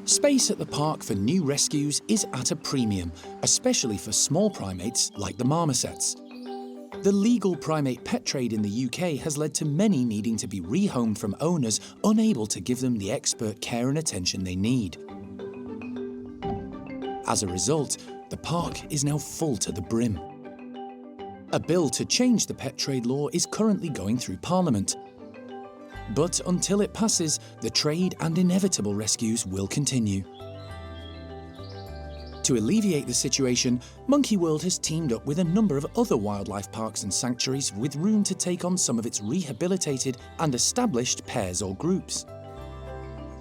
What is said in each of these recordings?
Space at the park for new rescues is at a premium, especially for small primates like the marmosets. The legal primate pet trade in the UK has led to many needing to be rehomed from owners unable to give them the expert care and attention they need. As a result, the park is now full to the brim. A bill to change the pet trade law is currently going through Parliament. But until it passes, the trade and inevitable rescues will continue. To alleviate the situation, Monkey World has teamed up with a number of other wildlife parks and sanctuaries with room to take on some of its rehabilitated and established pairs or groups.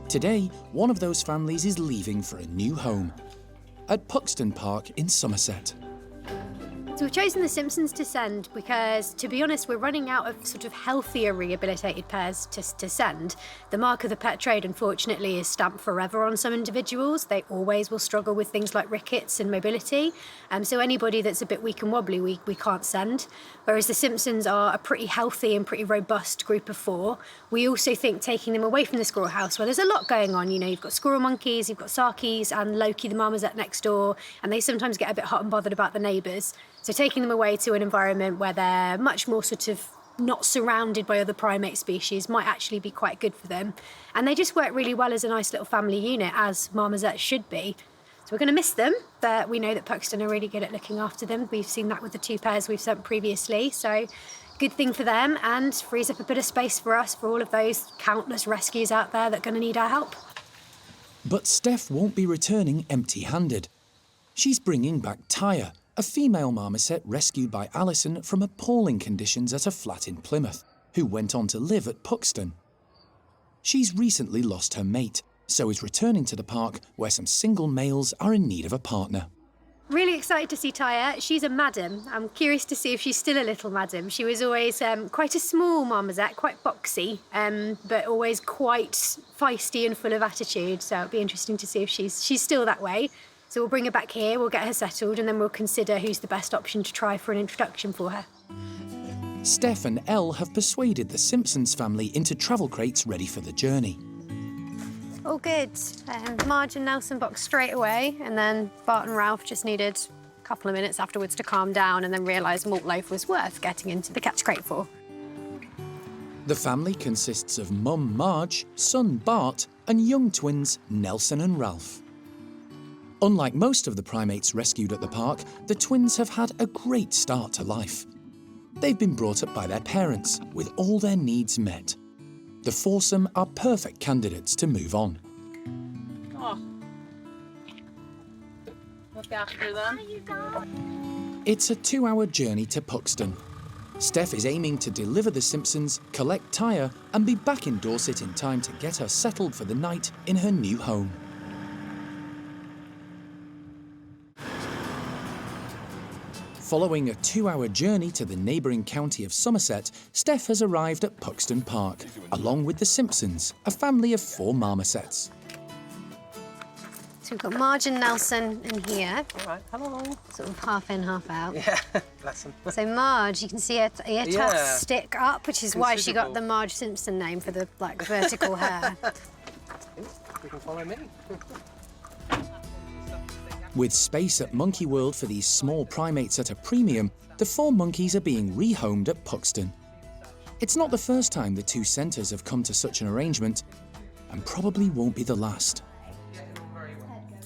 Today, one of those families is leaving for a new home at Puxton Park in Somerset. So we've chosen the Simpsons to send because, to be honest, we're running out of sort of healthier rehabilitated pairs to send. The mark of the pet trade, unfortunately, is stamped forever on some individuals. They always will struggle with things like rickets and mobility. So anybody that's a bit weak and wobbly, we can't send. Whereas the Simpsons are a pretty healthy and pretty robust group of 4. We also think taking them away from the squirrel house, where there's a lot going on. You know, you've got squirrel monkeys, you've got sarkies and Loki the marmoset next door, and they sometimes get a bit hot and bothered about the neighbours. So taking them away to an environment where they're much more sort of not surrounded by other primate species might actually be quite good for them. And they just work really well as a nice little family unit, as marmosets should be. So we're going to miss them, but we know that Puxton are really good at looking after them. We've seen that with the 2 pairs we've sent previously. So good thing for them, and frees up a bit of space for us for all of those countless rescues out there that are going to need our help. But Steph won't be returning empty-handed. She's bringing back Tyre, a female marmoset rescued by Alison from appalling conditions at a flat in Plymouth, who went on to live at Puxton. She's recently lost her mate, so is returning to the park where some single males are in need of a partner. Really excited to see Tyre. She's a madam. I'm curious to see if she's still a little madam. She was always quite a small marmoset, quite boxy, but always quite feisty and full of attitude. So it'll be interesting to see if she's still that way. So we'll bring her back here, we'll get her settled, and then we'll consider who's the best option to try for an introduction for her. Steph and Elle have persuaded the Simpsons family into travel crates ready for the journey. All good. Marge and Nelson boxed straight away, and then Bart and Ralph just needed a couple of minutes afterwards to calm down and then realise malt loaf was worth getting into the catch crate for. The family consists of Mum Marge, son Bart, and young twins Nelson and Ralph. Unlike most of the primates rescued at the park, the twins have had a great start to life. They've been brought up by their parents, with all their needs met. The foursome are perfect candidates to move on. Oh. Look after them. It's a 2-hour journey to Puxton. Steph is aiming to deliver the Simpsons, collect Tyre, and be back in Dorset in time to get her settled for the night in her new home. Following a 2-hour journey to the neighbouring county of Somerset, Steph has arrived at Puxton Park, along with the Simpsons, a family of 4 marmosets. So we've got Marge and Nelson in here. All right, hello. Sort of half in, half out. Yeah, bless them. So Marge, you can see her ear tufts stick up, which is why she got the Marge Simpson name for the vertical hair. You can follow me. With space at Monkey World for these small primates at a premium, the 4 monkeys are being rehomed at Puxton. It's not the first time the 2 centres have come to such an arrangement, and probably won't be the last.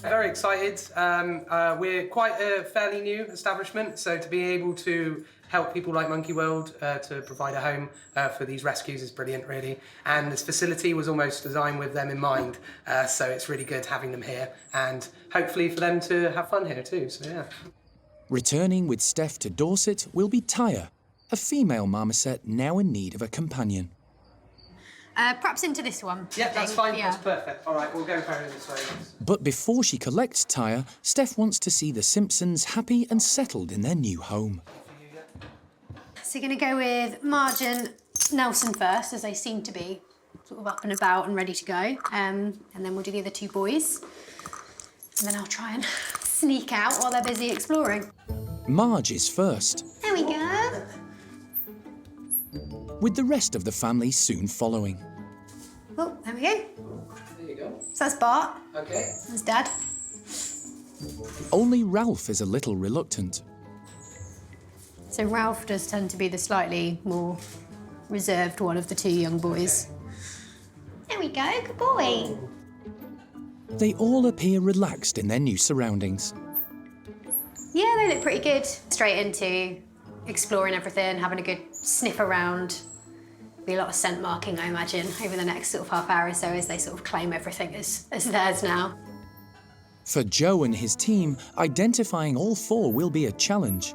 Very excited. We're quite a fairly new establishment, so to be able to help people like Monkey World to provide a home for these rescues is brilliant, really. And this facility was almost designed with them in mind, so it's really good having them here, and hopefully for them to have fun here too, so yeah. Returning with Steph to Dorset will be Tyre, a female marmoset now in need of a companion. Perhaps into this one. Yeah, that's fine. Yeah. That's perfect. All right, we'll go carry this way. But before she collects Tyre, Steph wants to see the Simpsons happy and settled in their new home. So you're going to go with Marge and Nelson first, as they seem to be sort of up and about and ready to go. And then we'll do the other 2 boys. And then I'll try and sneak out while they're busy exploring. Marge is first, There we go. with the rest of the family soon following. Oh, there we we go. There you go. So that's Bart. Okay. That's Dad. Only Ralph is a little reluctant. So Ralph does tend to be the slightly more reserved one of the two young boys. There we go, good boy. They all appear relaxed in their new surroundings. Yeah, they look pretty good. Straight into exploring everything, having a good sniff around. Be a lot of scent marking, I imagine, over the next sort of half hour or so as they sort of claim everything as theirs now. For Joe and his team, identifying all four will be a challenge.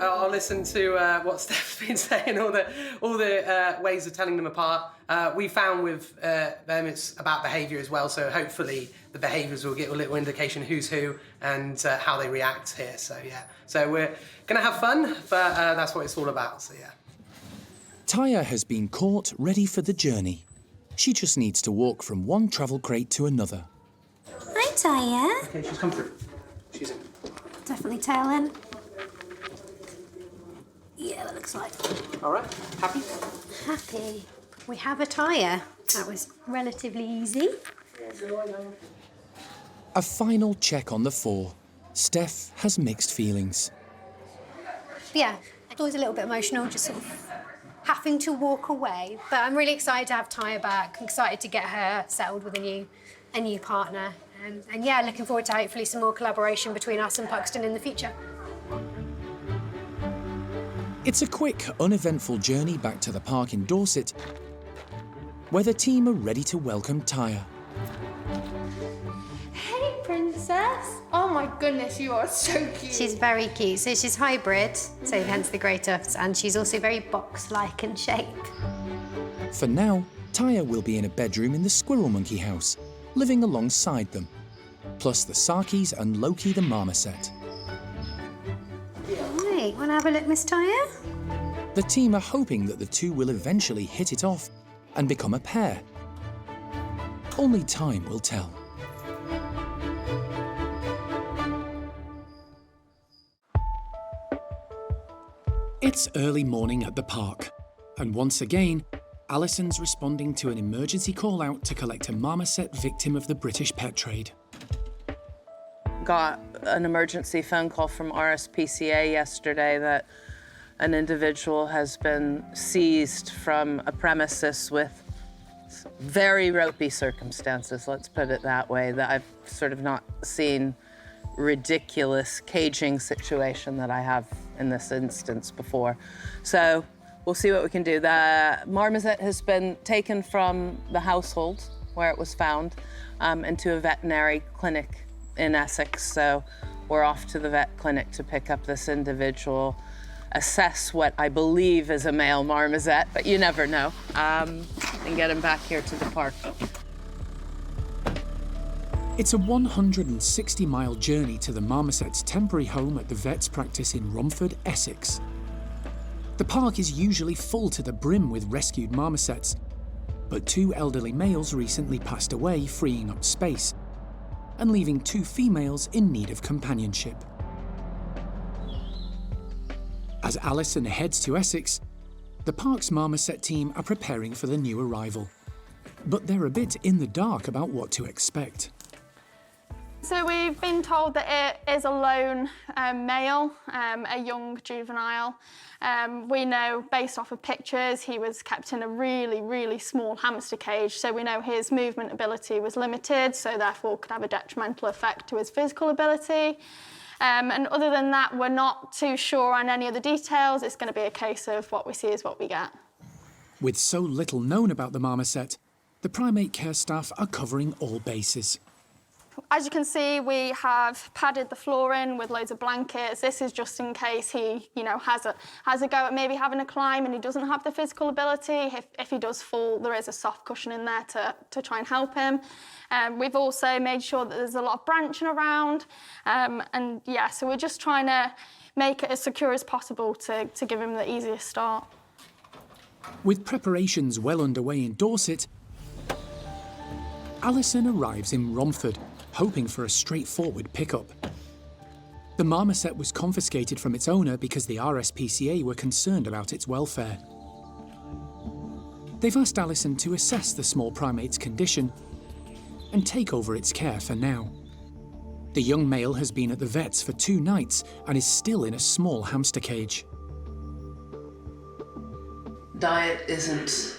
I'll listen to what Steph's been saying, all the ways of telling them apart. We found with them it's about behaviour as well, so hopefully the behaviours will get a little indication who's who and how they react here. So yeah, so we're gonna have fun, but that's what it's all about. So yeah. Taya has been caught, ready for the journey. She just needs to walk from one travel crate to another. Hi, Taya. Okay, she's come through. She's in. Definitely tail in. Yeah, that looks like. All right, happy? Happy. We have a tyre. That was relatively easy. A final check on the four. Steph has mixed feelings. Yeah, always a little bit emotional, just sort of having to walk away. But I'm really excited to have Tyre back. I'm excited to get her settled with a new partner. And yeah, looking forward to hopefully some more collaboration between us and Puxton in the future. It's a quick, uneventful journey back to the park in Dorset, where the team are ready to welcome Taya. Hey, princess. Oh my goodness, you are so cute. She's very cute. So she's hybrid, so hence the grey tufts, and she's also very box-like in shape. For now, Taya will be in a bedroom in the squirrel monkey house, living alongside them, plus the Sarkies and Loki the marmoset. Right, want to have a look, Miss Taya? The team are hoping that the two will eventually hit it off and become a pair. Only time will tell. It's early morning at the park, and once again, Alison's responding to an emergency call-out to collect a marmoset victim of the British pet trade. Got an emergency phone call from RSPCA yesterday that an individual has been seized from a premises with very ropey circumstances, let's put it that way, that I've sort of not seen ridiculous caging situation that I have in this instance before. So we'll see what we can do. The marmoset has been taken from the household where it was found into a veterinary clinic in Essex. So we're off to the vet clinic to pick up this individual, assess what I believe is a male marmoset, but you never know, and get him back here to the park. It's a 160-mile journey to the marmoset's temporary home at the vet's practice in Romford, Essex. The park is usually full to the brim with rescued marmosets, but two elderly males recently passed away, freeing up space and leaving two females in need of companionship. As Alison heads to Essex, the park's marmoset team are preparing for the new arrival, but they're a bit in the dark about what to expect. So we've been told that it is a lone male, a young juvenile. We know, based off of pictures, he was kept in a really, really small hamster cage, so we know his movement ability was limited, so therefore could have a detrimental effect to his physical ability. And other than that, we're not too sure on any of the details. It's going to be a case of what we see is what we get. With so little known about the marmoset, the primate care staff are covering all bases. As you can see, we have padded the flooring with loads of blankets. This is just in case he, has a go at maybe having a climb and he doesn't have the physical ability. If he does fall, there is a soft cushion in there to try and help him. We've also made sure that there's a lot of branching around. So we're just trying to make it as secure as possible to give him the easiest start. With preparations well underway in Dorset, Alison arrives in Romford, hoping for a straightforward pickup. The marmoset was confiscated from its owner because the RSPCA were concerned about its welfare. They've asked Alison to assess the small primate's condition and take over its care for now. The young male has been at the vet's for 2 nights and is still in a small hamster cage. Diet isn't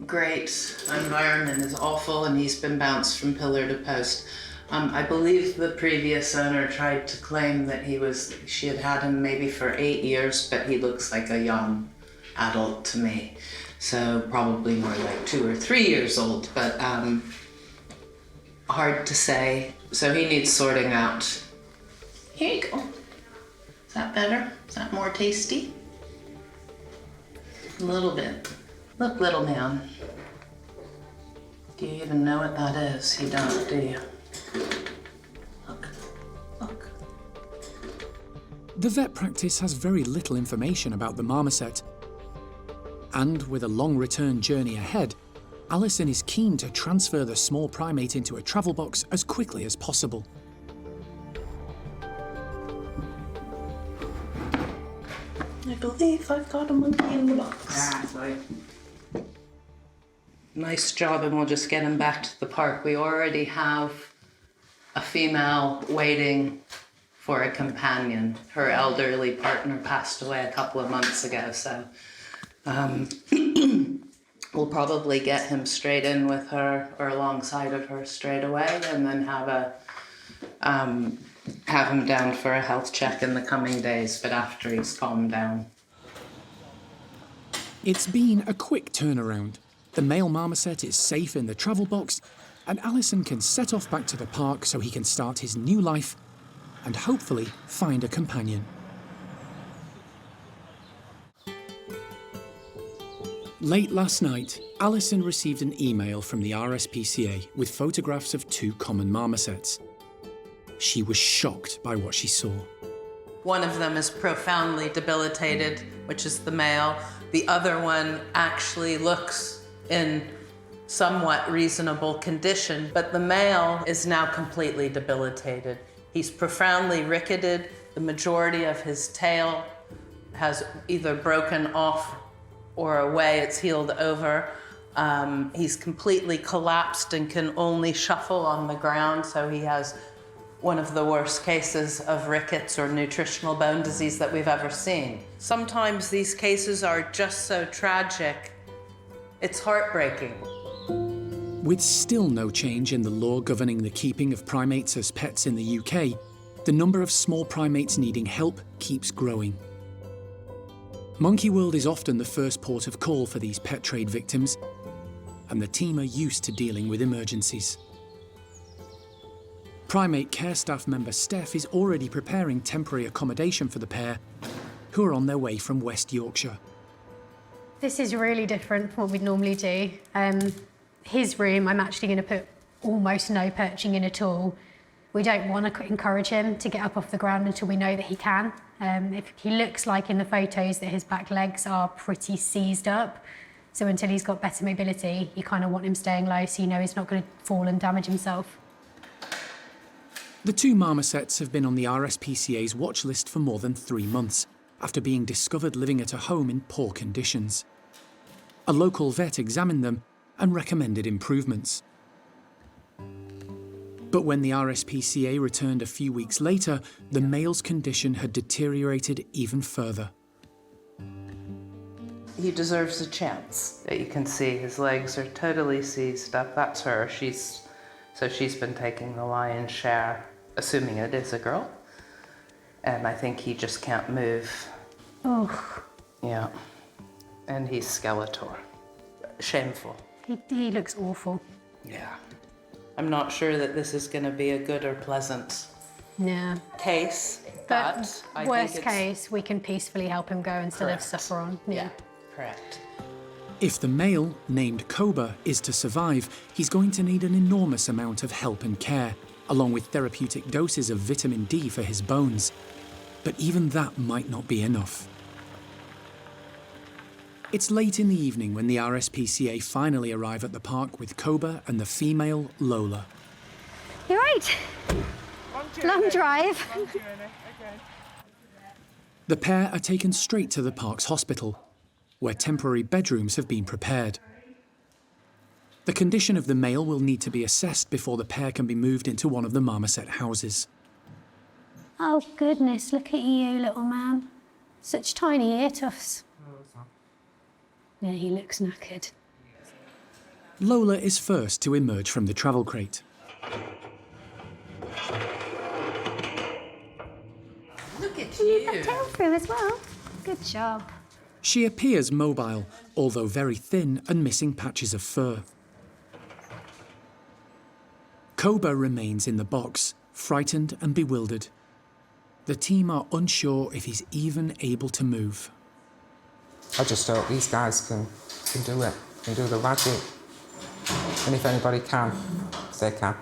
great, environment is awful, and he's been bounced from pillar to post. I believe the previous owner tried to claim that she had had him maybe for 8 years, but he looks like a young adult to me. So probably more like 2 or 3 years old, but hard to say. So he needs sorting out. Here you go. Is that better? Is that more tasty? A little bit. Look, little man. Do you even know what that is? You don't, do you? Look. Look. The vet practice has very little information about the marmoset. And with a long return journey ahead, Alison is keen to transfer the small primate into a travel box as quickly as possible. I believe I've got a monkey in the box. Nice job, and we'll just get him back to the park. We already have a female waiting for a companion. Her elderly partner passed away a couple of months ago, so we'll probably get him straight in with her or alongside of her straight away, and then have him down for a health check in the coming days, but after he's calmed down. It's been a quick turnaround. The male marmoset is safe in the travel box, and Alison can set off back to the park so he can start his new life and hopefully find a companion. Late last night, Alison received an email from the RSPCA with photographs of 2 common marmosets. She was shocked by what she saw. One of them is profoundly debilitated, which is the male. The other one actually looks in somewhat reasonable condition, but the male is now completely debilitated. He's profoundly ricketed. The majority of his tail has either broken off or away, it's healed over. He's completely collapsed and can only shuffle on the ground, so he has one of the worst cases of rickets or nutritional bone disease that we've ever seen. Sometimes these cases are just so tragic, it's heartbreaking. With still no change in the law governing the keeping of primates as pets in the UK, the number of small primates needing help keeps growing. Monkey World is often the first port of call for these pet trade victims, and the team are used to dealing with emergencies. Primate care staff member Steph is already preparing temporary accommodation for the pair, who are on their way from West Yorkshire. This is really different from what we'd normally do. His room, I'm actually going to put almost no perching in at all. We don't want to encourage him to get up off the ground until we know that he can. If he looks like in the photos that his back legs are pretty seized up, so until he's got better mobility, you kind of want him staying low so you know he's not going to fall and damage himself. The 2 marmosets have been on the RSPCA's watch list for more than 3 months, after being discovered living at a home in poor conditions. A local vet examined them and recommended improvements. But when the RSPCA returned a few weeks later, the male's condition had deteriorated even further. He deserves a chance. You can see his legs are totally seized up. That's her. She's been taking the lion's share, assuming it is a girl. And I think he just can't move. Oh. Yeah. And he's Skeletor. Shameful. He looks awful. Yeah. I'm not sure that this is going to be a good or pleasant case, but I worst think it's... case, we can peacefully help him go instead of suffer on. Yeah, correct. If the male, named Cobra, is to survive, he's going to need an enormous amount of help and care, along with therapeutic doses of vitamin D for his bones. But even that might not be enough. It's late in the evening when the RSPCA finally arrive at the park with Cobra and the female, Lola. You're right. Long drive. The pair are taken straight to the park's hospital, where temporary bedrooms have been prepared. The condition of the male will need to be assessed before the pair can be moved into one of the Marmoset houses. Oh goodness, look at you, little man. Such tiny ear tufts. Yeah, he looks knackered. Lola is first to emerge from the travel crate. Look at You need that tail through as well. Good job. She appears mobile, although very thin and missing patches of fur. Cobra remains in the box, frightened and bewildered. The team are unsure if he's even able to move. I just hope these guys can do it, can do the magic. And if anybody can, they can.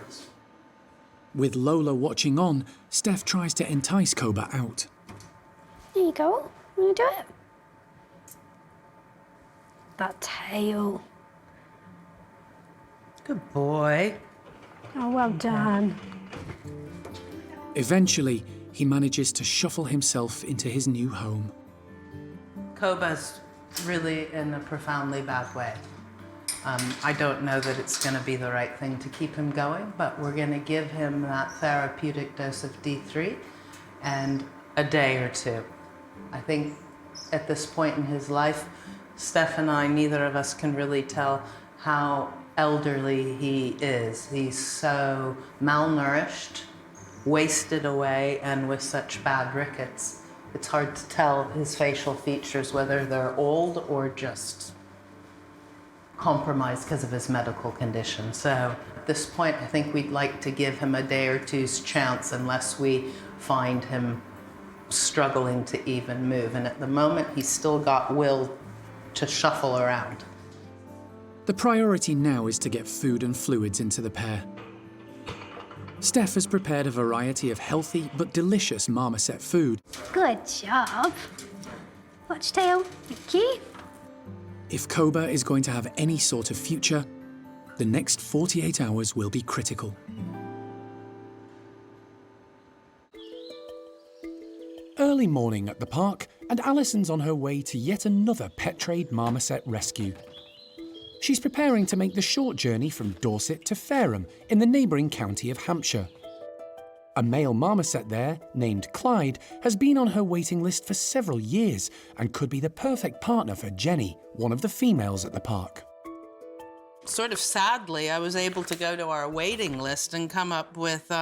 With Lola watching on, Steph tries to entice Cobra out. There you go. Want to do it? That tail. Good boy. Oh, well done. Eventually, he manages to shuffle himself into his new home. Cobra's really in a profoundly bad way. I don't know that it's going to be the right thing to keep him going, but we're going to give him that therapeutic dose of D3 and a day or two. I think at this point in his life, Steph and I, neither of us can really tell how elderly he is. He's so malnourished, wasted away, and with such bad rickets. It's hard to tell his facial features, whether they're old or just compromised because of his medical condition. So at this point, I think we'd like to give him a day or two's chance unless we find him struggling to even move. And at the moment, he's still got will to shuffle around. The priority now is to get food and fluids into the pair. Steph has prepared a variety of healthy but delicious marmoset food. Good job. Watch tail. Thank you. If Cobra is going to have any sort of future, the next 48 hours will be critical. Early morning at the park, and Alison's on her way to yet another pet trade marmoset rescue. She's preparing to make the short journey from Dorset to Fareham in the neighbouring county of Hampshire. A male marmoset there, named Clyde, has been on her waiting list for several years and could be the perfect partner for Jenny, one of the females at the park. Sort of sadly, I was able to go to our waiting list and come up with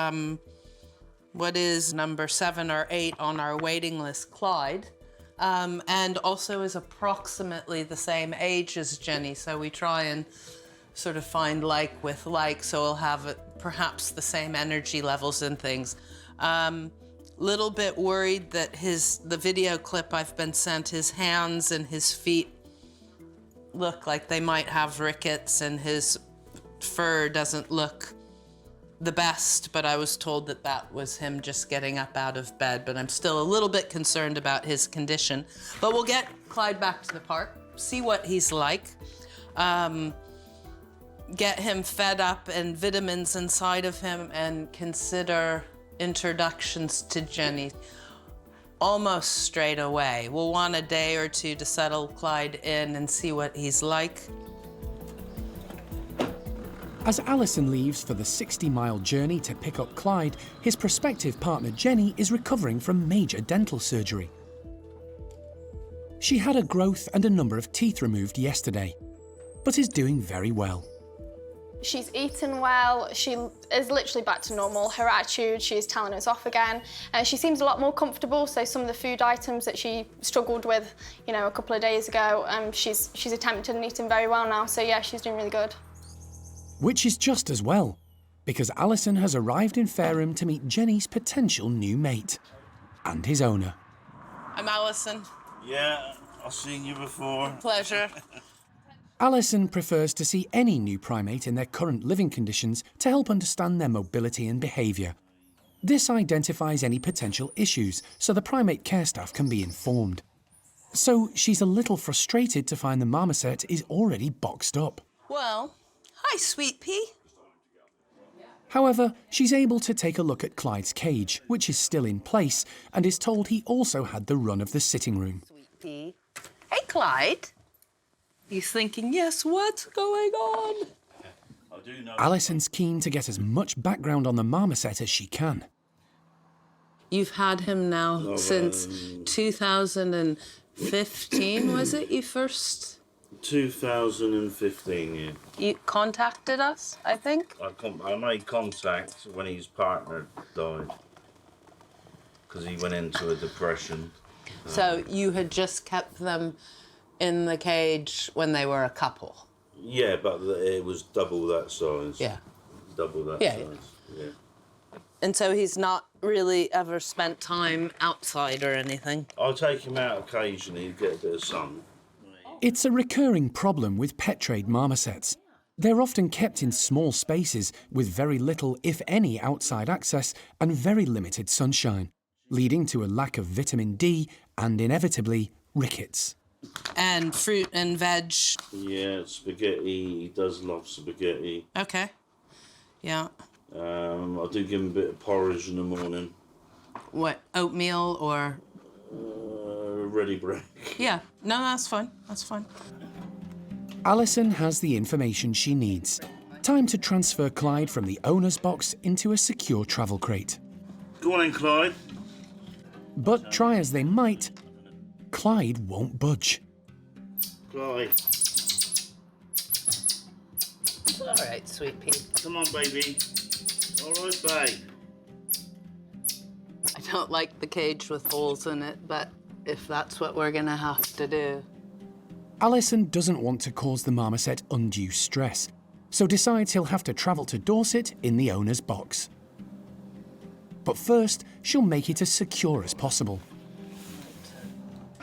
what is number 7 or 8 on our waiting list, Clyde. And also is approximately the same age as Jenny, so we try and sort of find like with like, so we'll have perhaps the same energy levels and things. Little bit worried that the video clip I've been sent, his hands and his feet look like they might have rickets, and his fur doesn't look the best, but I was told that that was him just getting up out of bed, but I'm still a little bit concerned about his condition. But we'll get Clyde back to the park, see what he's like, get him fed up and vitamins inside of him, and consider introductions to Jenny almost straight away. We'll want a day or two to settle Clyde in and see what he's like. As Alison leaves for the 60-mile journey to pick up Clyde, his prospective partner Jenny is recovering from major dental surgery. She had a growth and a number of teeth removed yesterday, but is doing very well. She's eaten well, she is literally back to normal. Her attitude, she's telling us off again. She seems a lot more comfortable, so some of the food items that she struggled with, a couple of days ago, she's attempted and eaten very well now, so yeah, she's doing really good. Which is just as well, because Alison has arrived in Fareham to meet Jenny's potential new mate, and his owner. I'm Alison. Yeah, I've seen you before. Pleasure. Alison prefers to see any new primate in their current living conditions to help understand their mobility and behaviour. This identifies any potential issues so the primate care staff can be informed. So she's a little frustrated to find the marmoset is already boxed up. Well, hi, sweet pea. However, she's able to take a look at Clyde's cage, which is still in place, and is told he also had the run of the sitting room. Sweet pea. Hey, Clyde. He's thinking, yes, what's going on? I do know. Alison's keen to get as much background on the marmoset as she can. You've had him now since 2015, was it? You first... 2015, yeah. You contacted us, I think? I made contact when his partner died. Because he went into a depression. So you had just kept them in the cage when they were a couple? Yeah, but it was double that size. Yeah. Double that Yeah. size, yeah. And so he's not really ever spent time outside or anything? I take him out occasionally to get a bit of sun. It's a recurring problem with pet trade marmosets. They're often kept in small spaces with very little, if any, outside access and very limited sunshine, leading to a lack of vitamin D and, inevitably, rickets. And fruit and veg? Yeah, spaghetti. He does love spaghetti. Okay. Yeah. I do give him a bit of porridge in the morning. What, oatmeal or...? Ready break. Yeah. No, that's fine. That's fine. Alison has the information she needs. Time to transfer Clyde from the owner's box into a secure travel crate. Go on in, Clyde. But try as they might, Clyde won't budge. Clyde. It's all right, sweet pea. Come on, baby. All right, babe. I don't like the cage with holes in it, but if that's what we're gonna have to do. Alison doesn't want to cause the marmoset undue stress, so decides he'll have to travel to Dorset in the owner's box. But first, she'll make it as secure as possible.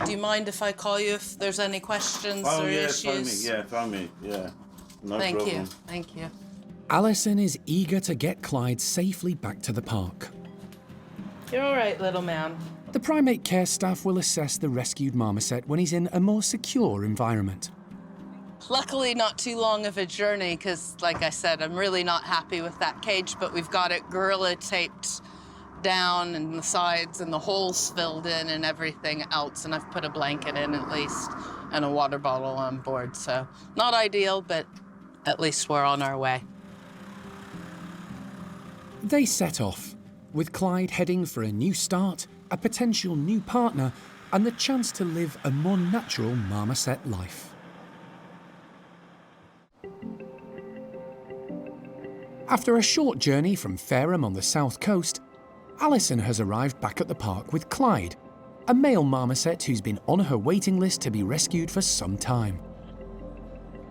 Do you mind if I call you if there's any questions or issues? Phone me, yeah. No Thank problem. you, thank you. Alison is eager to get Clyde safely back to the park. You're all right, little man. The primate care staff will assess the rescued marmoset when he's in a more secure environment. Luckily, not too long of a journey, because, like I said, I'm really not happy with that cage, but we've got it gorilla taped down and the sides and the holes filled in and everything else, and I've put a blanket in at least and a water bottle on board, so not ideal, but at least we're on our way. They set off, with Clyde heading for a new start, a potential new partner, and the chance to live a more natural marmoset life. After a short journey from Fareham on the south coast, Alison has arrived back at the park with Clyde, a male marmoset who's been on her waiting list to be rescued for some time.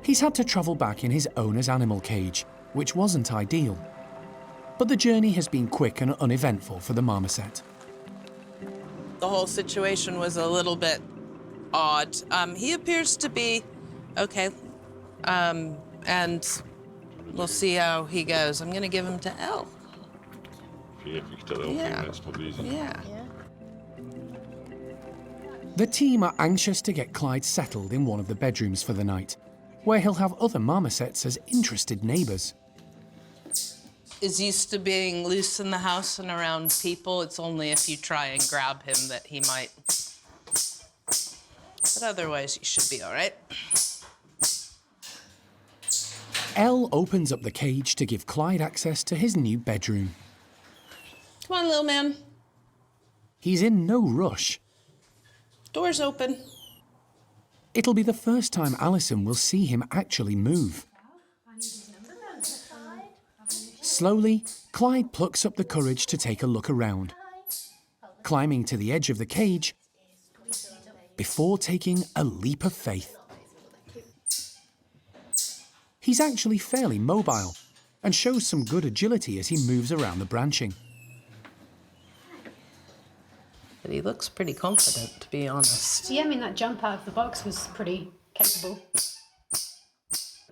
He's had to travel back in his owner's animal cage, which wasn't ideal. But the journey has been quick and uneventful for the marmoset. The whole situation was a little bit odd. He appears to be okay, and we'll see how he goes. I'm gonna give him to Elle. Yeah, if you could tell Elle, that's probably easy. Yeah. The team are anxious to get Clyde settled in one of the bedrooms for the night, where he'll have other marmosets as interested neighbours. Is used to being loose in the house and around people. It's only if you try and grab him that he might. But otherwise, you should be all right. Elle opens up the cage to give Clyde access to his new bedroom. Come on, little man. He's in no rush. Door's open. It'll be the first time Alison will see him actually move. Slowly, Clyde plucks up the courage to take a look around, climbing to the edge of the cage before taking a leap of faith. He's actually fairly mobile and shows some good agility as he moves around the branching. But he looks pretty confident, to be honest. Yeah, I mean, that jump out of the box was pretty capable.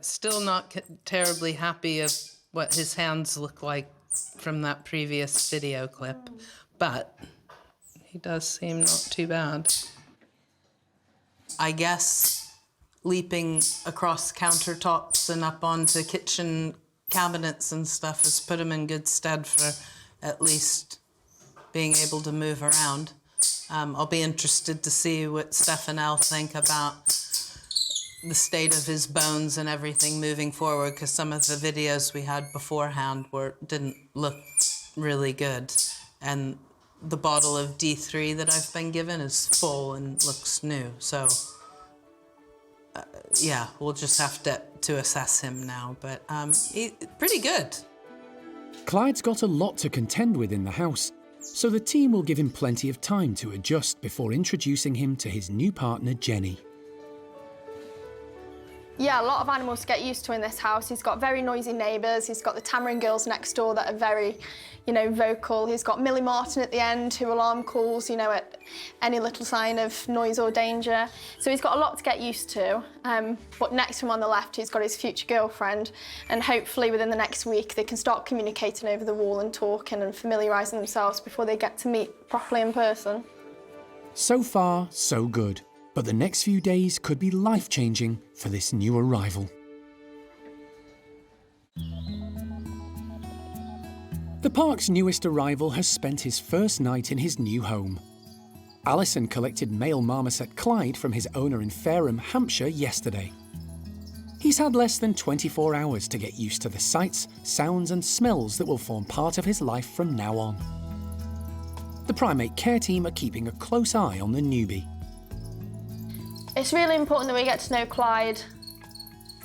Still not terribly happy of what his hands look like from that previous video clip, but he does seem not too bad. I guess leaping across countertops and up onto kitchen cabinets and stuff has put him in good stead for at least being able to move around. I'll be interested to see what Steph and Elle think about the state of his bones and everything moving forward, because some of the videos we had beforehand didn't look really good. And the bottle of D3 that I've been given is full and looks new. So, yeah, we'll just have to assess him now. But he's pretty good. Clyde's got a lot to contend with in the house, so the team will give him plenty of time to adjust before introducing him to his new partner, Jenny. Yeah, a lot of animals to get used to in this house. He's got very noisy neighbours. He's got the Tamarin girls next door that are very, vocal. He's got Millie Martin at the end who alarm calls, at any little sign of noise or danger. So he's got a lot to get used to. But next to him on the left, he's got his future girlfriend. And hopefully within the next week, they can start communicating over the wall and talking and familiarising themselves before they get to meet properly in person. So far, so good. But the next few days could be life-changing for this new arrival. The park's newest arrival has spent his first night in his new home. Alison collected male Marmoset Clyde from his owner in Fareham, Hampshire yesterday. He's had less than 24 hours to get used to the sights, sounds and smells that will form part of his life from now on. The primate care team are keeping a close eye on the newbie. It's really important that we get to know Clyde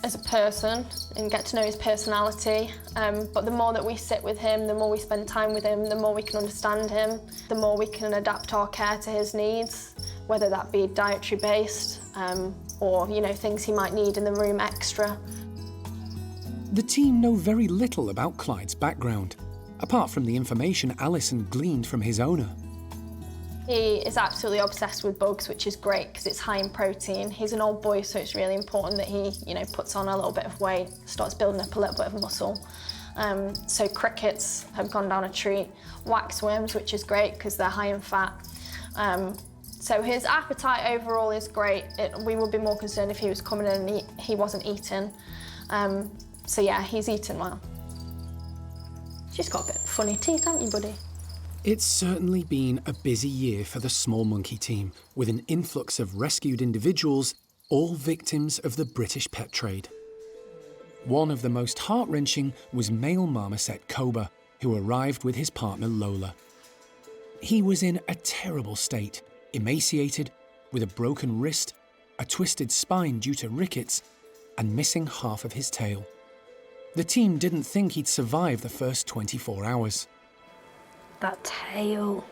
as a person and get to know his personality. But the more that we sit with him, the more we spend time with him, the more we can understand him, the more we can adapt our care to his needs, whether that be dietary-based or, things he might need in the room extra. The team know very little about Clyde's background, apart from the information Alison gleaned from his owner. He is absolutely obsessed with bugs, which is great because it's high in protein. He's an old boy, so it's really important that he, puts on a little bit of weight, starts building up a little bit of muscle. So crickets have gone down a treat. Waxworms, which is great because they're high in fat. So his appetite overall is great. We would be more concerned if he was coming in and he wasn't eating. So yeah, he's eating well. She's got a bit of funny teeth, haven't you, buddy? It's certainly been a busy year for the small monkey team, with an influx of rescued individuals, all victims of the British pet trade. One of the most heart-wrenching was male Marmoset Cobra, who arrived with his partner Lola. He was in a terrible state, emaciated, with a broken wrist, a twisted spine due to rickets, and missing half of his tail. The team didn't think he'd survive the first 24 hours. That tail.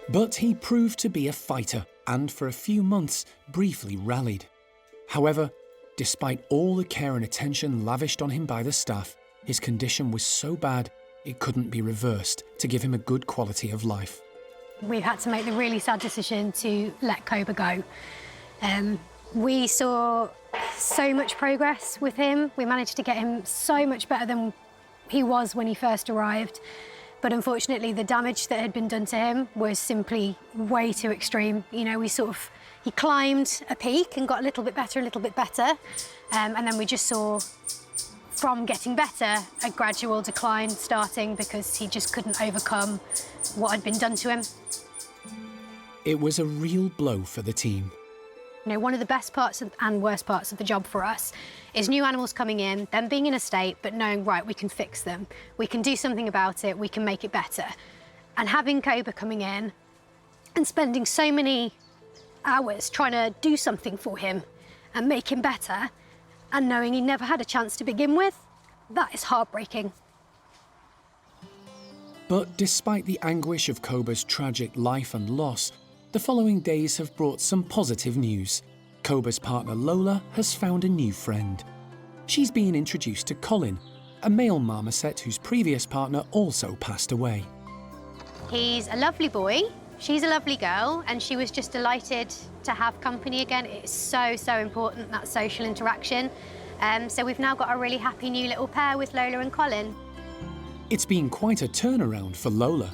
But he proved to be a fighter and for a few months briefly rallied. However, despite all the care and attention lavished on him by the staff, his condition was so bad it couldn't be reversed to give him a good quality of life. We've had to make the really sad decision to let Cobra go. We saw so much progress with him. We managed to get him so much better than he was when he first arrived. But unfortunately, the damage that had been done to him was simply way too extreme. He climbed a peak and got a little bit better, and then we just saw, from getting better, a gradual decline starting because he just couldn't overcome what had been done to him. It was a real blow for the team. One of the best parts and worst parts of the job for us is new animals coming in, them being in a state, but knowing, right, we can fix them. We can do something about it, we can make it better. And having Cobra coming in and spending so many hours trying to do something for him and make him better, and knowing he never had a chance to begin with, that is heartbreaking. But despite the anguish of Cobra's tragic life and loss, the following days have brought some positive news. Cobra's partner Lola has found a new friend. She's been introduced to Colin, a male marmoset whose previous partner also passed away. He's a lovely boy, she's a lovely girl, and she was just delighted to have company again. It's so, so important, that social interaction. So we've now got a really happy new little pair with Lola and Colin. It's been quite a turnaround for Lola.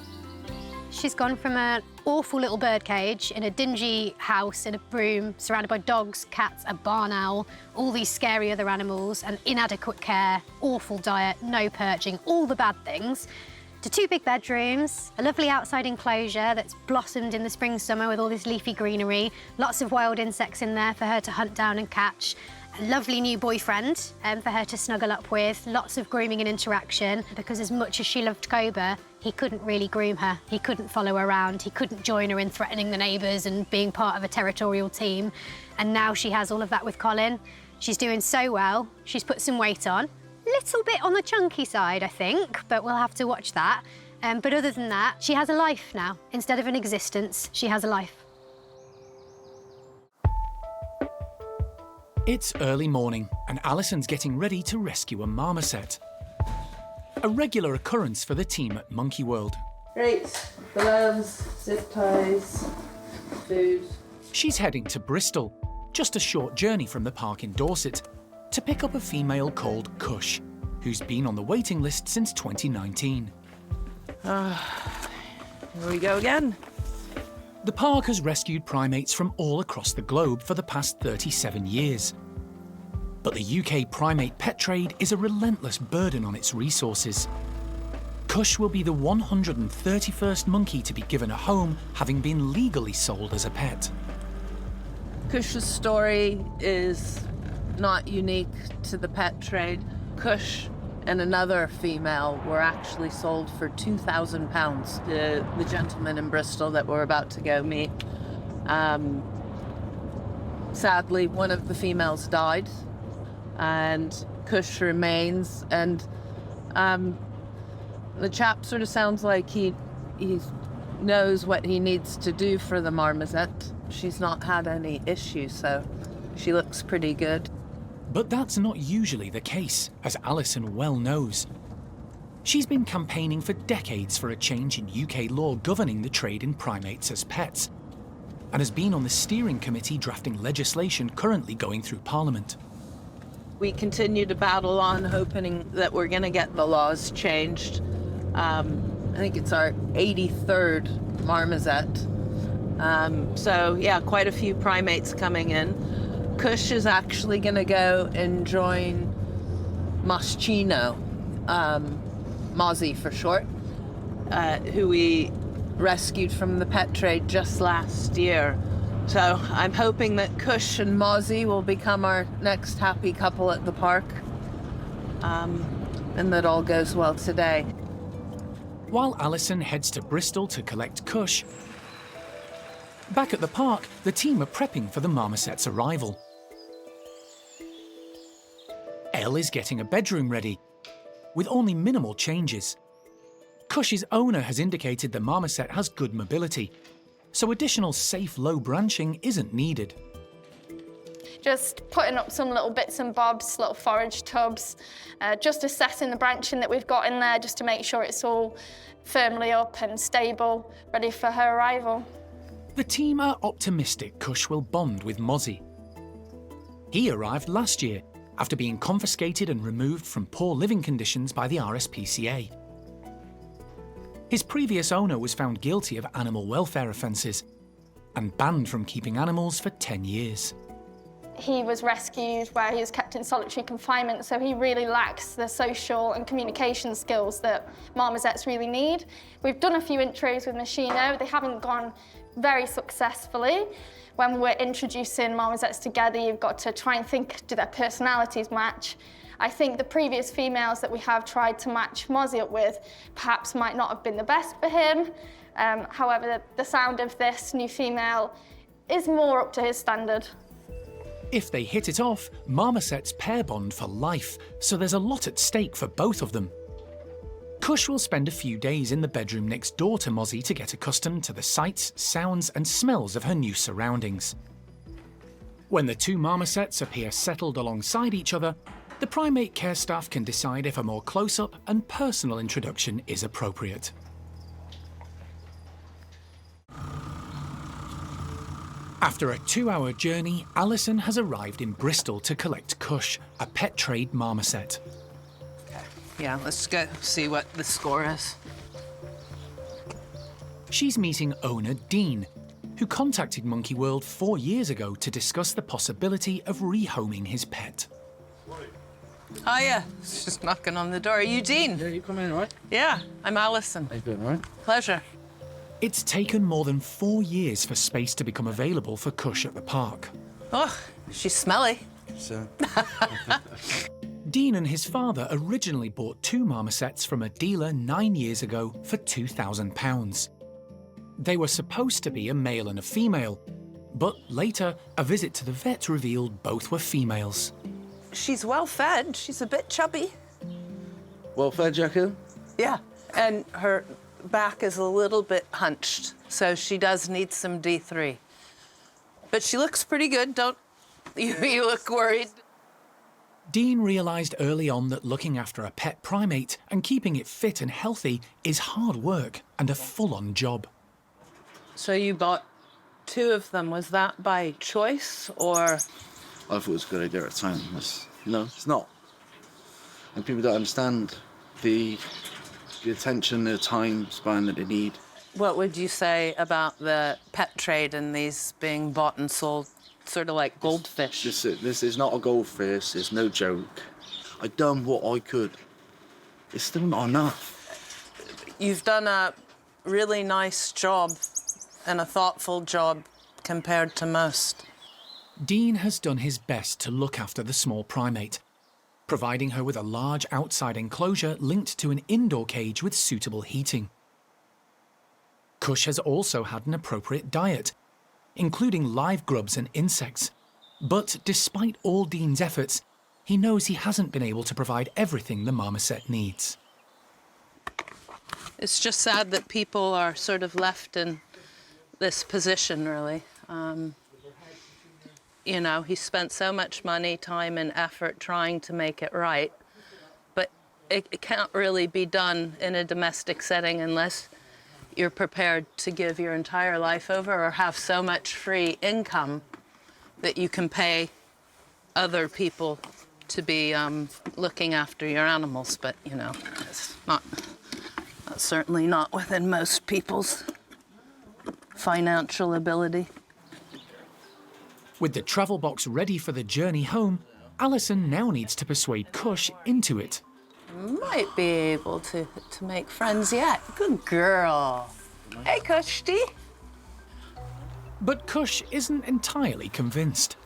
She's gone from an awful little birdcage in a dingy house in a room surrounded by dogs, cats, a barn owl, all these scary other animals, and inadequate care, awful diet, no perching, all the bad things, to 2 big bedrooms, a lovely outside enclosure that's blossomed in the spring, summer with all this leafy greenery, lots of wild insects in there for her to hunt down and catch, a lovely new boyfriend for her to snuggle up with, lots of grooming and interaction, because as much as she loved Cobra, he couldn't really groom her. He couldn't follow her around. He couldn't join her in threatening the neighbours and being part of a territorial team. And now she has all of that with Colin. She's doing so well. She's put some weight on. Little bit on the chunky side, I think, but we'll have to watch that. But other than that, she has a life now. Instead of an existence, she has a life. It's early morning, and Alison's getting ready to rescue a marmoset. A regular occurrence for the team at Monkey World. Great. Gloves, zip ties, food. She's heading to Bristol, just a short journey from the park in Dorset, to pick up a female called Kush, who's been on the waiting list since 2019. Here we go again. The park has rescued primates from all across the globe for the past 37 years. But the UK primate pet trade is a relentless burden on its resources. Kush will be the 131st monkey to be given a home, having been legally sold as a pet. Kush's story is not unique to the pet trade. Kush and another female were actually sold for £2,000 to the gentleman in Bristol that we're about to go meet. Sadly, one of the females died, and Kush remains. And the chap sort of sounds like he knows what he needs to do for the marmoset. She's not had any issues, so she looks pretty good. But that's not usually the case, as Alison well knows. She's been campaigning for decades for a change in UK law governing the trade in primates as pets, and has been on the steering committee drafting legislation currently going through Parliament. We continue to battle on, hoping that we're going to get the laws changed. I think it's our 83rd marmoset. So yeah, quite a few primates coming in. Kush is actually going to go and join Moschino, Mozzie for short, who we rescued from the pet trade just last year. So I'm hoping that Kush and Mozzie will become our next happy couple at the park, and that all goes well today. While Alison heads to Bristol to collect Kush, back at the park, the team are prepping for the marmoset's arrival. Elle is getting a bedroom ready, with only minimal changes. Kush's owner has indicated the marmoset has good mobility, so additional safe low branching isn't needed. Just putting up some little bits and bobs, little forage tubs, just assessing the branching that we've got in there just to make sure it's all firmly up and stable, ready for her arrival. The team are optimistic Kush will bond with Mozzie. He arrived last year after being confiscated and removed from poor living conditions by the RSPCA. His previous owner was found guilty of animal welfare offences and banned from keeping animals for 10 years. He was rescued where he was kept in solitary confinement, so he really lacks the social and communication skills that marmosets really need. We've done a few intros with Moschino. They haven't gone very successfully. When we're introducing marmosets together, you've got to try and think, do their personalities match? I think the previous females that we have tried to match Mozzie up with perhaps might not have been the best for him. However, the sound of this new female is more up to his standard. If they hit it off, marmosets pair bond for life, so there's a lot at stake for both of them. Kush will spend a few days in the bedroom next door to Mozzie to get accustomed to the sights, sounds and smells of her new surroundings. When the two marmosets appear settled alongside each other, the primate care staff can decide if a more close-up and personal introduction is appropriate. After a 2-hour journey, Alison has arrived in Bristol to collect Kush, a pet trade marmoset. Yeah, let's go see what the score is. She's meeting owner Dean, who contacted Monkey World 4 years ago to discuss the possibility of rehoming his pet. Hiya. Just knocking on the door. Are you Dean? Yeah, you come in, all right? Yeah, I'm Alison. How you doing, all right? Pleasure. It's taken more than 4 years for space to become available for Kush at the park. Oh, she's smelly. So, Dean and his father originally bought 2 marmosets from a dealer 9 years ago for £2,000. They were supposed to be a male and a female, but later a visit to the vet revealed both were females. She's well fed. She's a bit chubby. well fed, Jackie? Yeah, and her back is a little bit hunched, so she does need some D3. But she looks pretty good, don't you look worried? Dean realised early on that looking after a pet primate and keeping it fit and healthy is hard work and a full-on job. So you bought 2 of them. Was that by choice, or? I thought it was a good idea at the time. It's not. And people don't understand the attention, the time span that they need. What would you say about the pet trade and these being bought and sold, sort of like goldfish? This is not a goldfish. It's no joke. I done what I could. It's still not enough. You've done a really nice job and a thoughtful job compared to most. Dean has done his best to look after the small primate, providing her with a large outside enclosure linked to an indoor cage with suitable heating. Kush has also had an appropriate diet, including live grubs and insects. But despite all Dean's efforts, he knows he hasn't been able to provide everything the marmoset needs. It's just sad that people are sort of left in this position, really. He spent so much money, time, and effort trying to make it right, but it can't really be done in a domestic setting unless you're prepared to give your entire life over or have so much free income that you can pay other people to be looking after your animals. But, it's that's certainly not within most people's financial ability. With the travel box ready for the journey home, Alison now needs to persuade Kush into it. Might be able to make friends yet. Good girl. Hey, Kushti. But Kush isn't entirely convinced.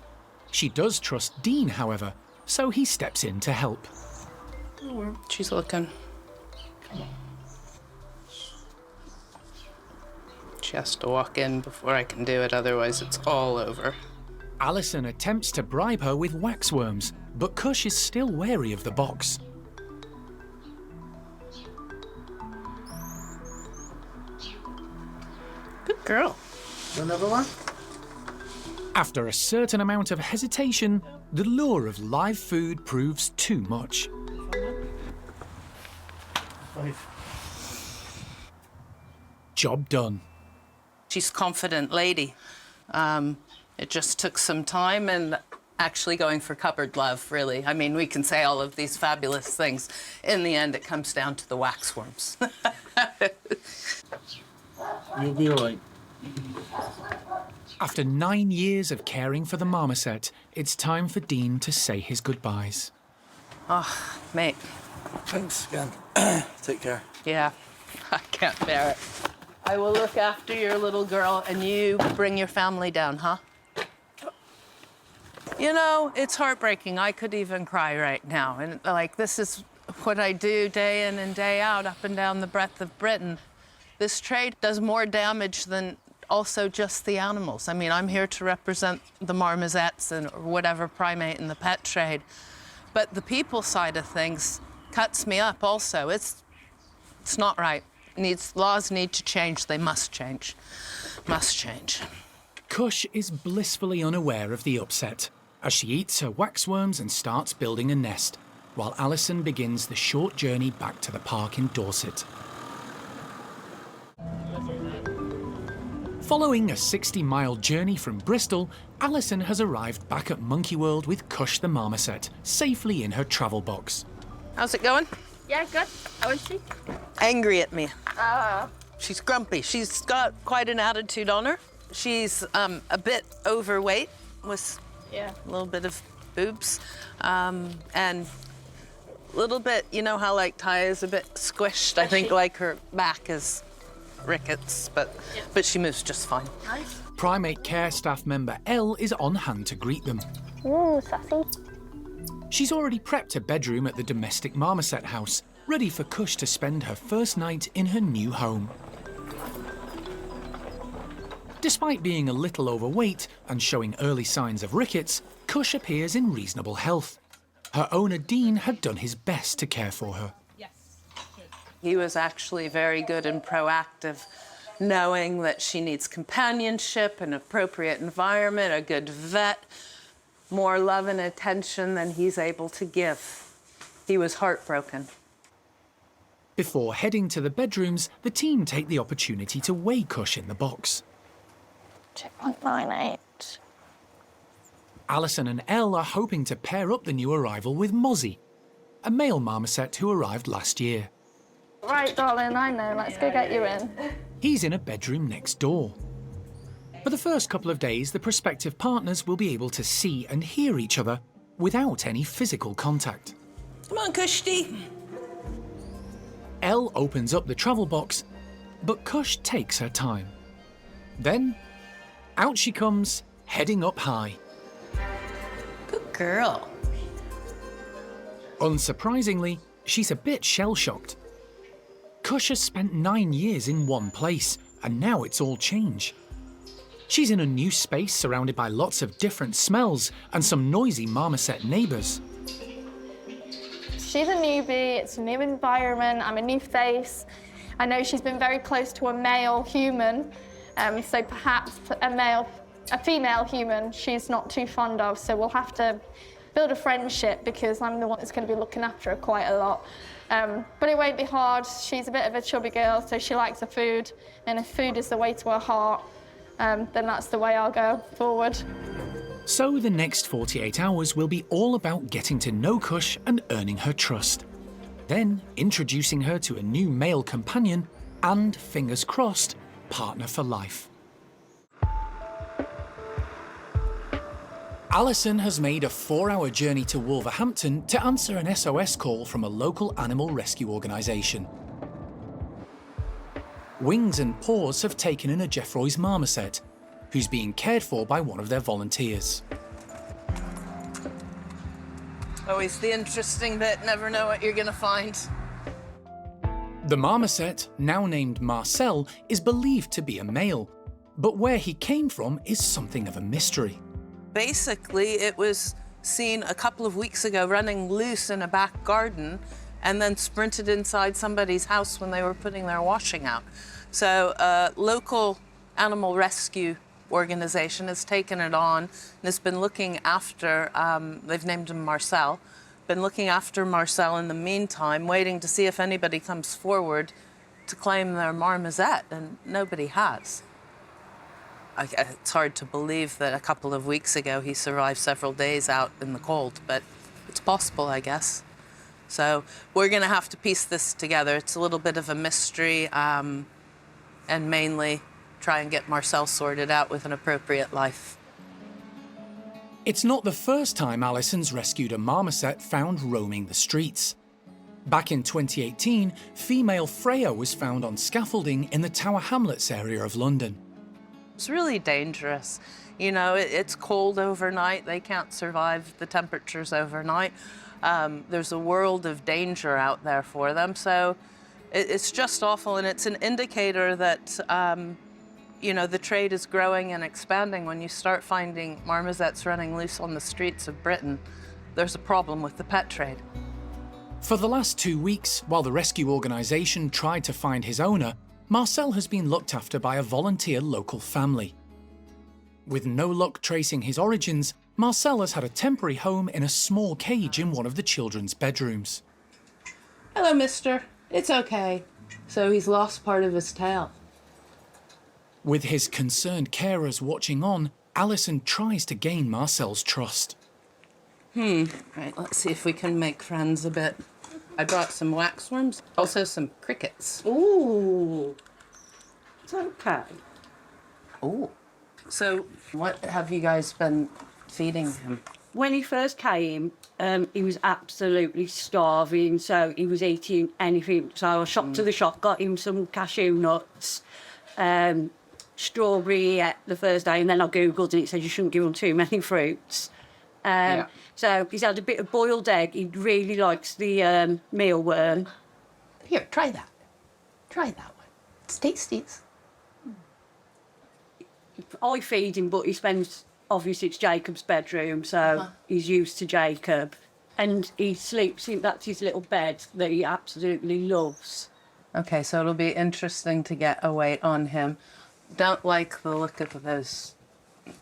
She does trust Dean, however, so he steps in to help. She's looking. She has to walk in before I can do it, otherwise it's all over. Alison attempts to bribe her with waxworms, but Kush is still wary of the box. Good girl. Another one? After a certain amount of hesitation, the lure of live food proves too much. 5. Job done. She's a confident lady. It just took some time and actually going for cupboard love, really. I mean, we can say all of these fabulous things. In the end, it comes down to the waxworms. You'll be all right. After 9 years of caring for the marmoset, it's time for Dean to say his goodbyes. Oh, mate. Thanks again. Take care. Yeah, I can't bear it. I will look after your little girl, and you bring your family down, huh? It's heartbreaking. I could even cry right now. And, this is what I do day in and day out, up and down the breadth of Britain. This trade does more damage than also just the animals. I mean, I'm here to represent the marmosets and whatever primate in the pet trade. But the people side of things cuts me up also. It's not right. Laws need to change. They must change. Must change. Kush is blissfully unaware of the upset as she eats her waxworms and starts building a nest, while Alison begins the short journey back to the park in Dorset. Following a 60-mile journey from Bristol, Alison has arrived back at Monkey World with Kush the marmoset, safely in her travel box. How's it going? Yeah, good. How is she? Angry at me. She's grumpy. She's got quite an attitude on her. She's a bit overweight with a little bit of boobs. And Little bit, you know how like Ty is a bit squished? I think like her back is rickets, but she moves just fine. Nice. Primate care staff member Elle is on hand to greet them. Ooh, sassy. She's already prepped a bedroom at the domestic Marmoset house, ready for Kush to spend her first night in her new home. Despite being a little overweight and showing early signs of rickets, Kush appears in reasonable health. Her owner Dean had done his best to care for her. He was actually very good and proactive, knowing that she needs companionship, an appropriate environment, a good vet, more love and attention than he's able to give. He was heartbroken. Before heading to the bedrooms, the team take the opportunity to weigh Kush in the box. 2.98. Alison and Elle are hoping to pair up the new arrival with Mozzie, a male marmoset who arrived last year. Right, darling, I know. Let's go get you in. He's in a bedroom next door. For the first couple of days, the prospective partners will be able to see and hear each other without any physical contact. Come on, Kushti. Elle opens up the travel box, but Kush takes her time. Then, out she comes, heading up high. Good girl. Unsurprisingly, she's a bit shell-shocked. Kush has spent 9 years in one place, and now it's all change. She's in a new space surrounded by lots of different smells and some noisy marmoset neighbours. She's a newbie, it's a new environment, I'm a new face. I know she's been very close to a male human, so perhaps a female human she's not too fond of, so we'll have to build a friendship because I'm the one that's going to be looking after her quite a lot. But it won't be hard. She's a bit of a chubby girl, so she likes her food, and if food is the way to her heart, then that's the way I'll go forward. So the next 48 hours will be all about getting to know Kush and earning her trust. Then introducing her to a new male companion and, fingers crossed, partner for life. Alison has made a 4-hour journey to Wolverhampton to answer an SOS call from a local animal rescue organisation. Wings and Paws have taken in a Jeffroy's marmoset, who's being cared for by one of their volunteers. Always the interesting bit, never know what you're gonna find. The marmoset, now named Marcel, is believed to be a male, but where he came from is something of a mystery. Basically, it was seen a couple of weeks ago running loose in a back garden and then sprinted inside somebody's house when they were putting their washing out. So a local animal rescue organization has taken it on and has been looking after, they've named him Marcel, been looking after Marcel in the meantime, waiting to see if anybody comes forward to claim their marmoset, and nobody has. It's hard to believe that a couple of weeks ago he survived several days out in the cold, but it's possible, I guess. So we're going to have to piece this together. It's a little bit of a mystery, and mainly try and get Marcel sorted out with an appropriate life. It's not the first time Alison's rescued a marmoset found roaming the streets. Back in 2018, female Freya was found on scaffolding in the Tower Hamlets area of London. It's really dangerous. You know, it's cold overnight. They can't survive the temperatures overnight. There's a world of danger out there for them. So it's just awful. And it's an indicator that, you know, the trade is growing and expanding. When you start finding marmosets running loose on the streets of Britain, there's a problem with the pet trade. For the last 2 weeks, while the rescue organisation tried to find his owner, Marcel has been looked after by a volunteer local family. With no luck tracing his origins, Marcel has had a temporary home in a small cage in one of the children's bedrooms. Hello, mister. It's okay. So he's lost part of his tail. With his concerned carers watching on, Alison tries to gain Marcel's trust. Right, let's see if we can make friends a bit. I brought some waxworms, also some crickets. Ooh. It's okay. Ooh. So what have you guys been feeding him? When he first came, he was absolutely starving, so he was eating anything. So I shot to the shop, got him some cashew nuts, strawberry the first day, and then I googled and it says you shouldn't give him too many fruits. So he's had a bit of boiled egg. He really likes the mealworm. Here, try that. Try that one. It's tasty. I feed him, but he spends, obviously it's Jacob's bedroom, so he's used to Jacob. And he sleeps in, that's his little bed that he absolutely loves. Okay, so it'll be interesting to get a weight on him. Don't like the look of those.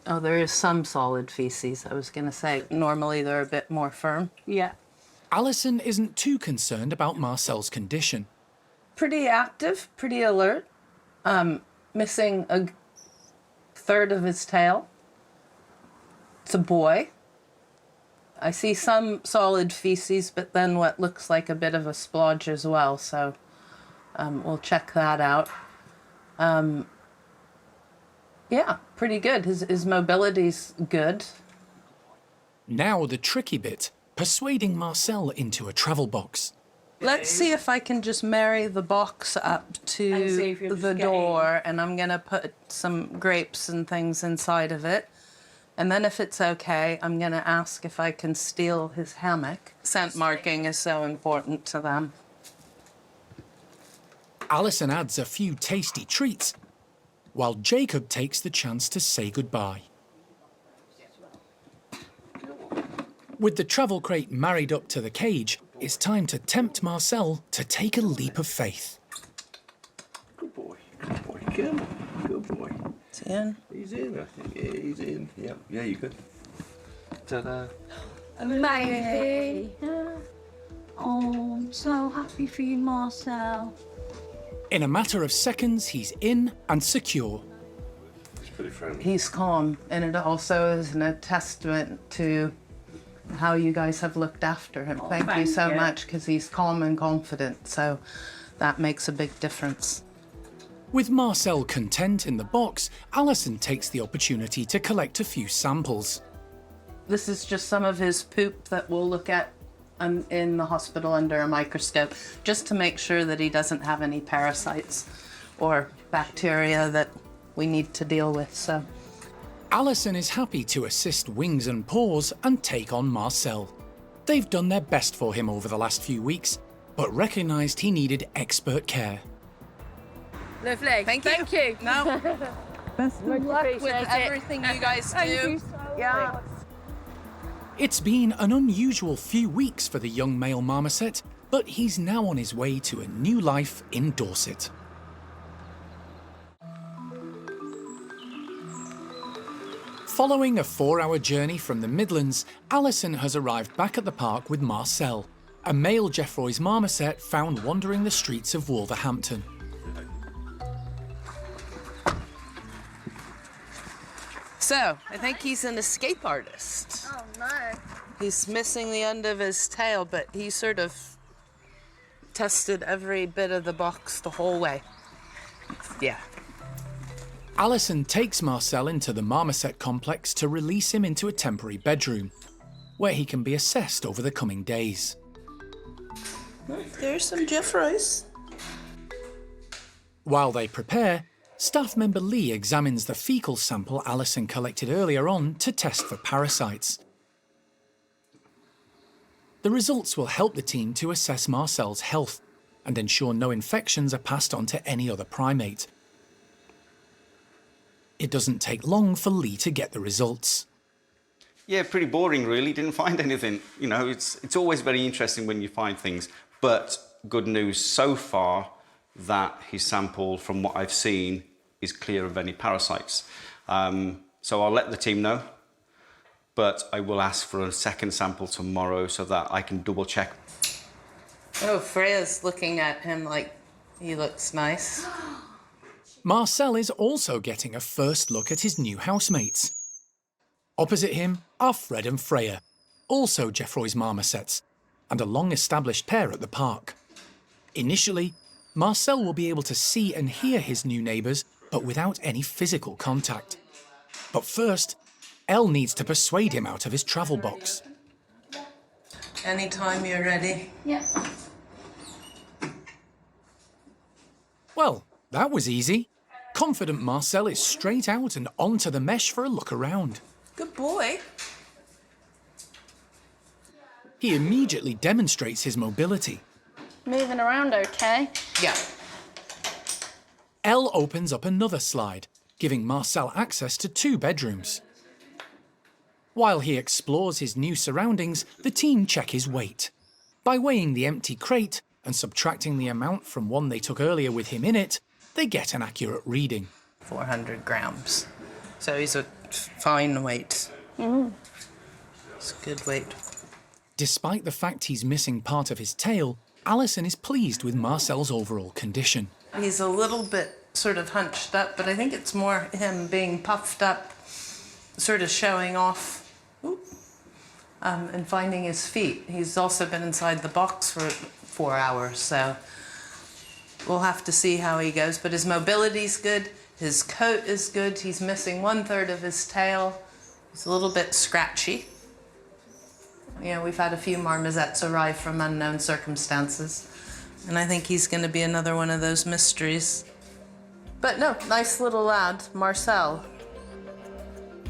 Oh, there is some solid feces. I was going to say, normally they're a bit more firm. Yeah. Alison isn't too concerned about Marcel's condition. Pretty active, pretty alert. Missing a third of his tail. It's a boy. I see some solid feces, but then what looks like a bit of a splodge as well, so we'll check that out. Yeah, pretty good. His mobility's good. Now the tricky bit, persuading Marcel into a travel box. Let's see if I can just marry the box up to the door, and I'm going to put some grapes and things inside of it. And then if it's okay, I'm going to ask if I can steal his hammock. Scent marking is so important to them. Alison adds a few tasty treats, while Jacob takes the chance to say goodbye. With the travel crate married up to the cage, it's time to tempt Marcel to take a leap of faith. Good boy, come on, good boy. Is he in? He's in, I think. Yeah, he's in. Yeah, you good. Ta-da. Amazing. Oh, I'm so happy for you, Marcel. In a matter of seconds, he's in and secure. He's pretty friendly. He's calm, and it also is a testament to how you guys have looked after him. Thank you so much, because he's calm and confident, so that makes a big difference. With Marcel content in the box, Alison takes the opportunity to collect a few samples. This is just some of his poop that we'll look at in the hospital under a microscope, just to make sure that he doesn't have any parasites or bacteria that we need to deal with, so. Alison is happy to assist Wings and Paws and take on Marcel. They've done their best for him over the last few weeks, but recognised he needed expert care. Lovely. Thank you. No. Best of luck with everything you guys do. Thank you so much. It's been an unusual few weeks for the young male marmoset, but he's now on his way to a new life in Dorset. Following a 4-hour journey from the Midlands, Alison has arrived back at the park with Marcel, a male Jeffroy's marmoset found wandering the streets of Wolverhampton. So, I think he's an escape artist. Oh no. He's missing the end of his tail, but he sort of tested every bit of the box the whole way. Yeah. Alison takes Marcel into the marmoset complex to release him into a temporary bedroom, where he can be assessed over the coming days. There's some Jeffroys. While they prepare, staff member Lee examines the fecal sample Alison collected earlier on to test for parasites. The results will help the team to assess Marcel's health and ensure no infections are passed on to any other primate. It doesn't take long for Lee to get the results. Yeah, pretty boring really, didn't find anything. You know, it's always very interesting when you find things, but good news so far that his sample, from what I've seen, is clear of any parasites. So I'll let the team know, but I will ask for a second sample tomorrow so that I can double check. Oh, Freya's looking at him like he looks nice. Marcel is also getting a first look at his new housemates. Opposite him are Fred and Freya, also Jeffroy's marmosets, and a long-established pair at the park. Initially, Marcel will be able to see and hear his new neighbours, but without any physical contact. But first, Elle needs to persuade him out of his travel box. Anytime you're ready. Yeah. Well, that was easy. Confident Marcel is straight out and onto the mesh for a look around. Good boy. He immediately demonstrates his mobility. Moving around okay? Yeah. Elle opens up another slide, giving Marcel access to 2 bedrooms. While he explores his new surroundings, the team check his weight. By weighing the empty crate and subtracting the amount from one they took earlier with him in it, they get an accurate reading. 400 grams. So he's a fine weight. It's a good weight. Despite the fact he's missing part of his tail, Alison is pleased with Marcel's overall condition. He's a little bit sort of hunched up, but I think it's more him being puffed up, sort of showing off, and finding his feet. He's also been inside the box for 4 hours, so we'll have to see how he goes. But his mobility's good, his coat is good, he's missing 1/3 of his tail. He's a little bit scratchy. You know, we've had a few marmosets arrive from unknown circumstances, and I think he's going to be another one of those mysteries. But no, nice little lad, Marcel.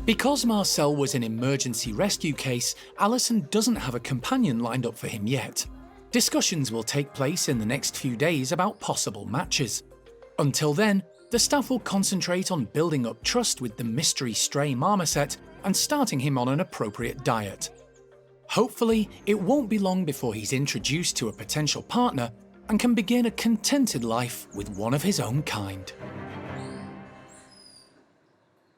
Because Marcel was an emergency rescue case, Alison doesn't have a companion lined up for him yet. Discussions will take place in the next few days about possible matches. Until then, the staff will concentrate on building up trust with the mystery stray marmoset and starting him on an appropriate diet. Hopefully, it won't be long before he's introduced to a potential partner and can begin a contented life with one of his own kind.